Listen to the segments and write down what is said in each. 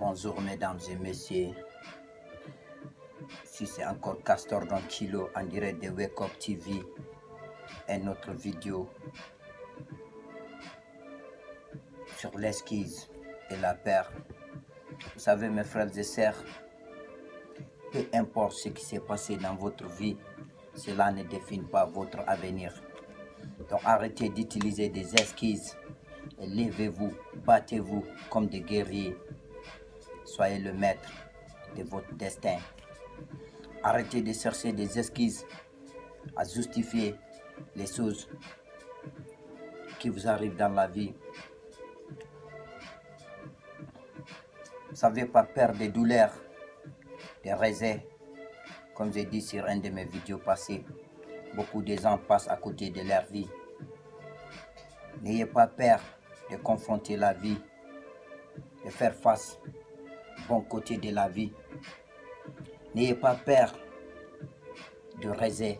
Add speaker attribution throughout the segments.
Speaker 1: Bonjour mesdames et messieurs, si c'est encore Castor Don Kilo en direct de Wake Up TV et notre vidéo sur l'esquisse et la paire. Vous savez mes frères et sœurs, peu importe ce qui s'est passé dans votre vie, cela ne définit pas votre avenir. Donc arrêtez d'utiliser des esquisses et levez-vous, battez-vous comme des guerriers. Soyez le maître de votre destin. Arrêtez de chercher des excuses à justifier les choses qui vous arrivent dans la vie. Vous savez, par peur des douleurs, des raisins, comme j'ai dit sur une de mes vidéos passées, beaucoup de gens passent à côté de leur vie. N'ayez pas peur de confronter la vie, de faire face au bon côté de la vie. N'ayez pas peur de rêver,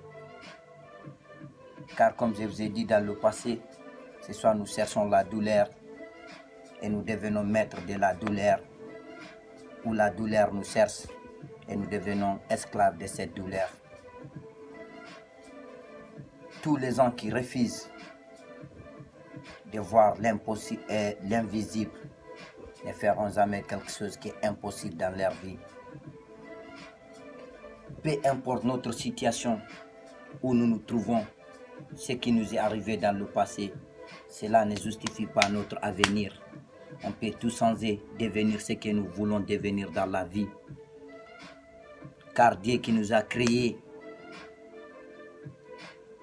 Speaker 1: car comme je vous ai dit dans le passé, ce soit nous cherchons la douleur et nous devenons maîtres de la douleur, ou la douleur nous cherche et nous devenons esclaves de cette douleur. Tous les gens qui refusent de voir l'impossible et l'invisible ne feront jamais quelque chose qui est impossible dans leur vie. Peu importe notre situation, où nous nous trouvons, ce qui nous est arrivé dans le passé, cela ne justifie pas notre avenir. On peut tout changer, devenir ce que nous voulons devenir dans la vie. Car Dieu qui nous a créés,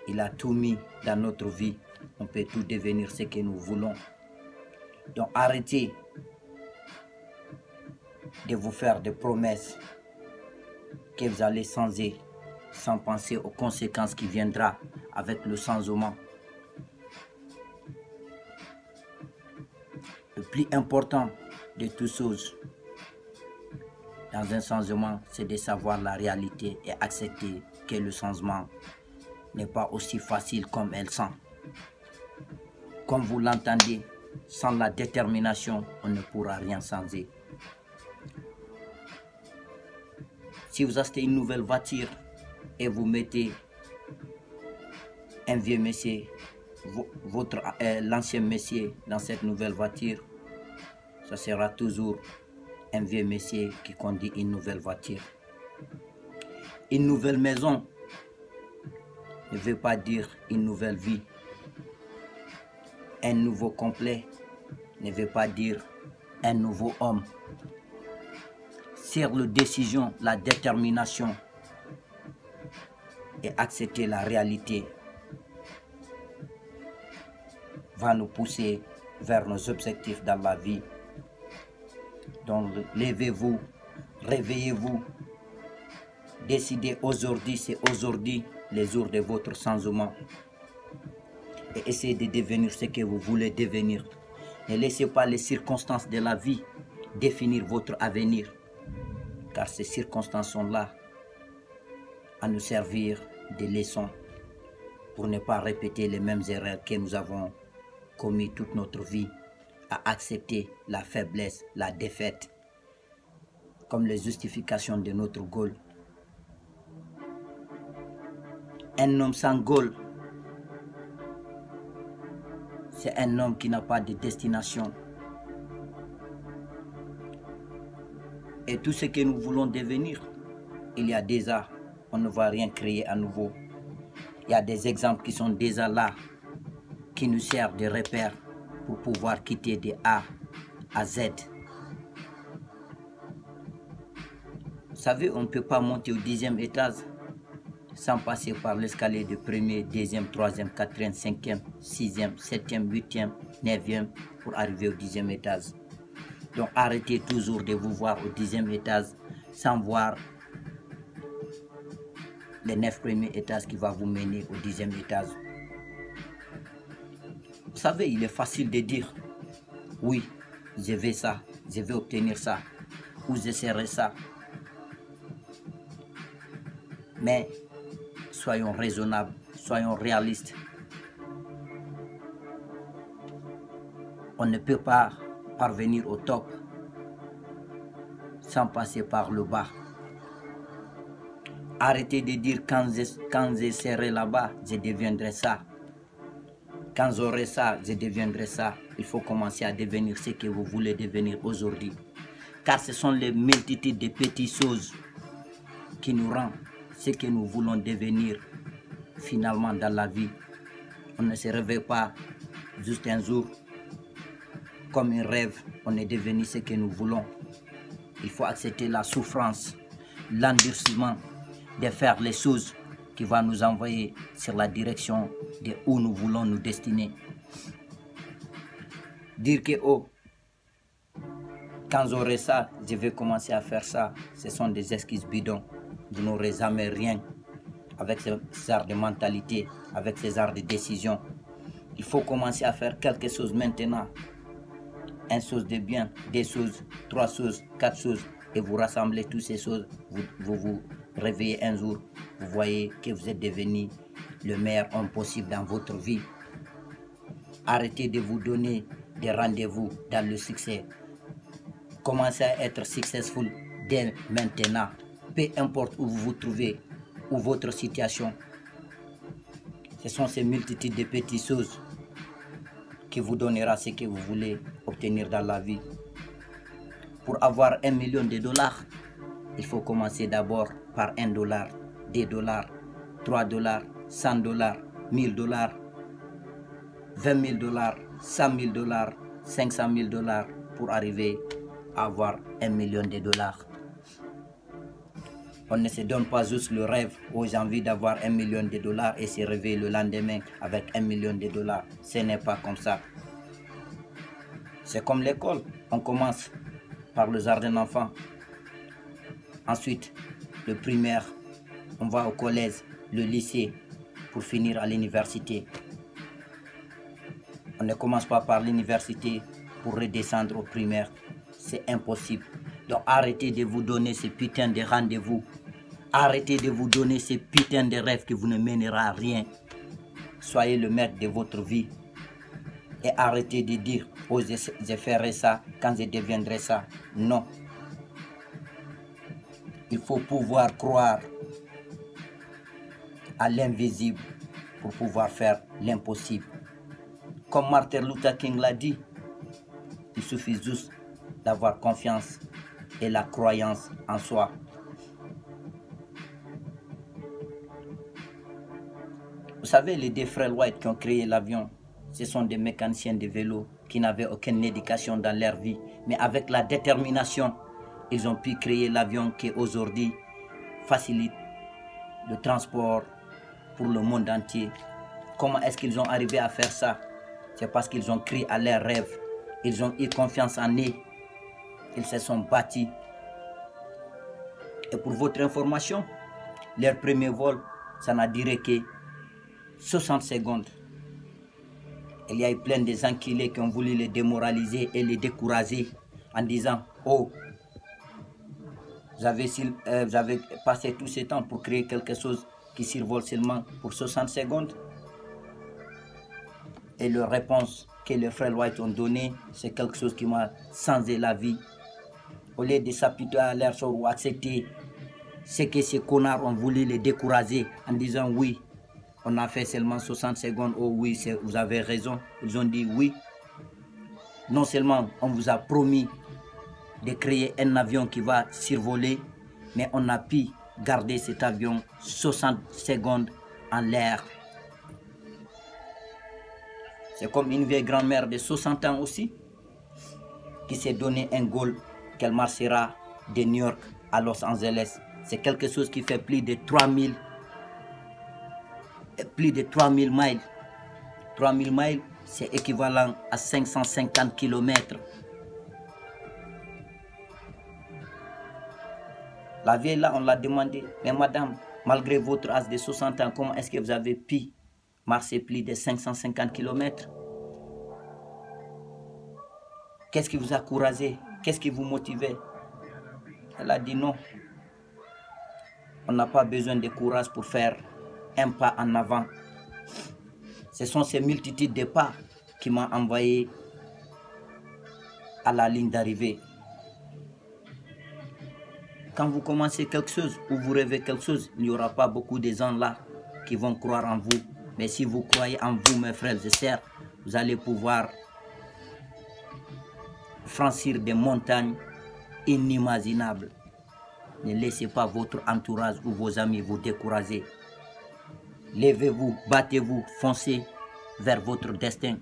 Speaker 1: il a tout mis dans notre vie. On peut tout devenir ce que nous voulons. Donc arrêtez de vous faire des promesses que vous allez changer sans penser aux conséquences qui viendront avec le changement. Le plus important de toutes choses dans un changement, c'est de savoir la réalité et accepter que le changement n'est pas aussi facile comme elle sent. Comme vous l'entendez, sans la détermination, on ne pourra rien changer. Si vous achetez une nouvelle voiture et vous mettez un vieux monsieur, l'ancien monsieur dans cette nouvelle voiture, ça sera toujours un vieux monsieur qui conduit une nouvelle voiture. Une nouvelle maison ne veut pas dire une nouvelle vie. Un nouveau complet ne veut pas dire un nouveau homme. Sur la décision, la détermination et accepter la réalité va nous pousser vers nos objectifs dans la vie. Donc levez-vous, réveillez-vous, décidez aujourd'hui, c'est aujourd'hui le jour de votre changement. Et essayez de devenir ce que vous voulez devenir. Ne laissez pas les circonstances de la vie définir votre avenir. Car ces circonstances sont là à nous servir de leçons pour ne pas répéter les mêmes erreurs que nous avons commises toute notre vie, à accepter la faiblesse, la défaite, comme les justifications de notre goal. Un homme sans goal, c'est un homme qui n'a pas de destination. Et tout ce que nous voulons devenir, il y a déjà, on ne va rien créer à nouveau. Il y a des exemples qui sont déjà là, qui nous servent de repères pour pouvoir quitter de A à Z. Vous savez, on ne peut pas monter au 10e étage sans passer par l'escalier de premier, deuxième, troisième, quatrième, cinquième, sixième, septième, huitième, neuvième pour arriver au 10e étage. Donc arrêtez toujours de vous voir au 10e étage sans voir les 9 premiers étages qui vont vous mener au 10e étage. Vous savez, il est facile de dire, oui, je vais ça, je vais obtenir ça, ou je serai ça. Mais soyons raisonnables, soyons réalistes. On ne peut pas parvenir au top sans passer par le bas. Arrêtez de dire quand je serai là-bas, je deviendrai ça. Quand j'aurai ça, je deviendrai ça. Il faut commencer à devenir ce que vous voulez devenir aujourd'hui. Car ce sont les multitudes de petites choses qui nous rendent ce que nous voulons devenir finalement dans la vie. On ne se réveille pas juste un jour comme un rêve. On est devenu ce que nous voulons. Il faut accepter la souffrance, l'endurcissement de faire les choses qui vont nous envoyer sur la direction de où nous voulons nous destiner. Dire que oh, quand j'aurai ça, je vais commencer à faire ça, ce sont des excuses bidons. Vous n'aurez jamais rien avec ces arts de mentalité, avec ces arts de décision. Il faut commencer à faire quelque chose maintenant. Une chose de bien, deux choses, trois choses, quatre choses, et vous rassemblez toutes ces choses, vous réveillez un jour, vous voyez que vous êtes devenu le meilleur homme possible dans votre vie. Arrêtez de vous donner des rendez-vous dans le succès. Commencez à être successful dès maintenant, peu importe où vous vous trouvez, ou votre situation. Ce sont ces multitudes de petites choses qui vous donnera ce que vous voulez obtenir dans la vie. Pour avoir 1 million de dollars, il faut commencer d'abord par 1 dollar, 2 dollars, 3 dollars, 100 dollars, 1000 dollars, 20 000 dollars, 100 000 dollars, 500 000 dollars pour arriver à avoir 1 million de dollars. On ne se donne pas juste le rêve où j'ai envie d'avoir 1 million de dollars et se réveiller le lendemain avec 1 million de dollars. Ce n'est pas comme ça. C'est comme l'école. On commence par le jardin d'enfants. Ensuite, le primaire. On va au collège, le lycée, pour finir à l'université. On ne commence pas par l'université pour redescendre au primaire. C'est impossible. Donc arrêtez de vous donner ces putains de rendez-vous. Arrêtez de vous donner ces putains de rêves qui vous ne mènera à rien. Soyez le maître de votre vie. Et arrêtez de dire, oh je ferai ça quand je deviendrai ça. Non. Il faut pouvoir croire à l'invisible pour pouvoir faire l'impossible. Comme Martin Luther King l'a dit, il suffit juste d'avoir confiance et la croyance en soi. Vous savez, les deux frères White qui ont créé l'avion, ce sont des mécaniciens de vélo qui n'avaient aucune éducation dans leur vie. Mais avec la détermination, ils ont pu créer l'avion qui aujourd'hui facilite le transport pour le monde entier. Comment est-ce qu'ils ont arrivé à faire ça? C'est parce qu'ils ont cru à leurs rêves. Ils ont eu confiance en eux. Ils se sont battus. Et pour votre information, leur premier vol, ça n'a duré que 60 secondes. Il y a eu plein de enculés qui ont voulu les démoraliser et les décourager en disant « Oh, vous avez passé tout ce temps pour créer quelque chose qui survole seulement pour 60 secondes ?» Et leur réponse que les frères White ont donnée, c'est quelque chose qui m'a changé la vie. Au lieu de s'apitoyer à leur sort ou accepter ce que ces connards ont voulu les décourager en disant « Oui, on a fait seulement 60 secondes, oh oui, vous avez raison. » Ils ont dit oui. Non seulement on vous a promis de créer un avion qui va survoler, mais on a pu garder cet avion 60 secondes en l'air. C'est comme une vieille grand-mère de 60 ans aussi, qui s'est donné un goal qu'elle marchera de New York à Los Angeles. C'est quelque chose qui fait plus de 3000 miles. 3000 miles, c'est équivalent à 550 km. La vieille là, on l'a demandé, mais madame, malgré votre âge de 60 ans, comment est-ce que vous avez pu marcher plus de 550 km? Qu'est-ce qui vous a encouragé? Qu'est-ce qui vous motivait? Elle a dit non. On n'a pas besoin de courage pour faire un pas en avant. Ce sont ces multitudes de pas qui m'ont envoyé à la ligne d'arrivée. Quand vous commencez quelque chose ou vous rêvez quelque chose, il n'y aura pas beaucoup de gens là qui vont croire en vous. Mais si vous croyez en vous, mes frères et sœurs, vous allez pouvoir franchir des montagnes inimaginables. Ne laissez pas votre entourage ou vos amis vous décourager. Levez-vous, battez-vous, foncez vers votre destin.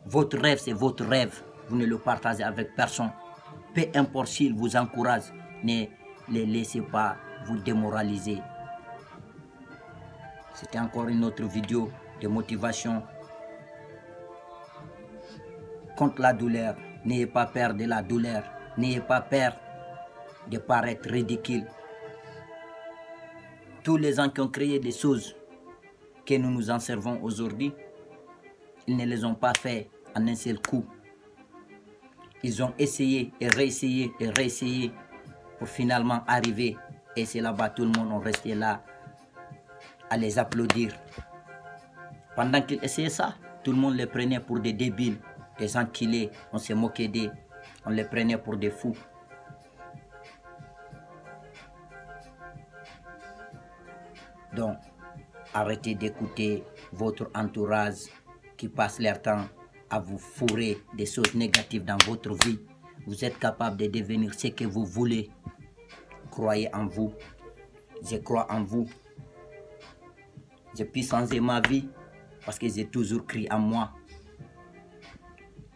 Speaker 1: Votre rêve, c'est votre rêve. Vous ne le partagez avec personne. Peu importe s'il vous encourage, ne les laissez pas vous démoraliser. C'était encore une autre vidéo de motivation contre la douleur. N'ayez pas peur de la douleur. N'ayez pas peur de paraître ridicule. Tous les gens qui ont créé des choses que nous nous en servons aujourd'hui, ils ne les ont pas fait en un seul coup. Ils ont essayé et réessayé pour finalement arriver. Et c'est là-bas, tout le monde est resté là à les applaudir. Pendant qu'ils essayaient ça, tout le monde les prenait pour des débiles, des enculés. On se moquait d'eux, on les prenait pour des fous. Donc, arrêtez d'écouter votre entourage qui passe leur temps à vous fourrer des choses négatives dans votre vie. Vous êtes capable de devenir ce que vous voulez. Croyez en vous. Je crois en vous. Je puis changer ma vie parce que j'ai toujours cru en moi.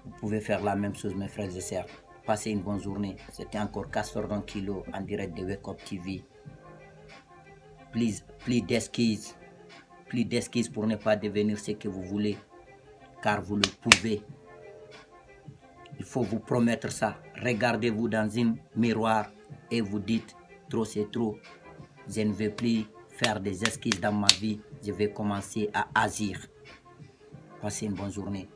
Speaker 1: Vous pouvez faire la même chose, mes frères et sœurs. Passez une bonne journée. C'était encore Castor Don Kilo en direct de Wake Up TV. Please d'excuses. Plus d'excuses pour ne pas devenir ce que vous voulez, car vous le pouvez. Il faut vous promettre ça. Regardez-vous dans un miroir et vous dites, trop c'est trop. Je ne vais plus faire des excuses dans ma vie. Je vais commencer à agir. Passez une bonne journée.